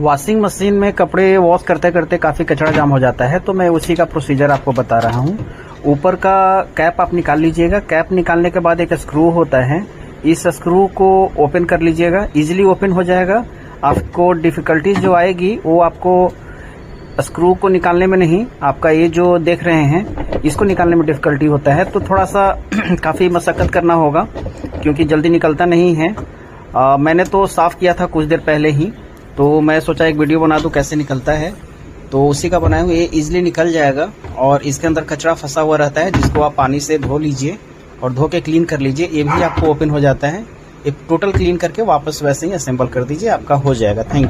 Washing machine में कपड़े wash करते करते काफ़ी कचरा जाम हो जाता है, तो मैं उसी का प्रोसीजर आपको बता रहा हूँ। ऊपर का कैप आप निकाल लीजिएगा। कैप निकालने के बाद एक स्क्रू होता है, इस स्क्रू को ओपन कर लीजिएगा, इजीली ओपन हो जाएगा। आपको डिफिकल्टीज जो आएगी वो आपको स्क्रू को निकालने में नहीं, आपका ये जो देख रहे हैं इसको निकालने में डिफिकल्टी होता है, तो थोड़ा सा काफ़ी मशक्कत करना होगा क्योंकि जल्दी निकलता नहीं है। मैंने तो साफ़ किया था कुछ देर पहले ही, तो मैं सोचा एक वीडियो बना दूं कैसे निकलता है, तो उसी का बनाया हूँ। ये इजीली निकल जाएगा और इसके अंदर कचरा फंसा हुआ रहता है जिसको आप पानी से धो लीजिए और धो के क्लीन कर लीजिए, ये भी आपको ओपन हो जाता है। ये टोटल क्लीन करके वापस वैसे ही असेंबल कर दीजिए, आपका हो जाएगा। Thank you.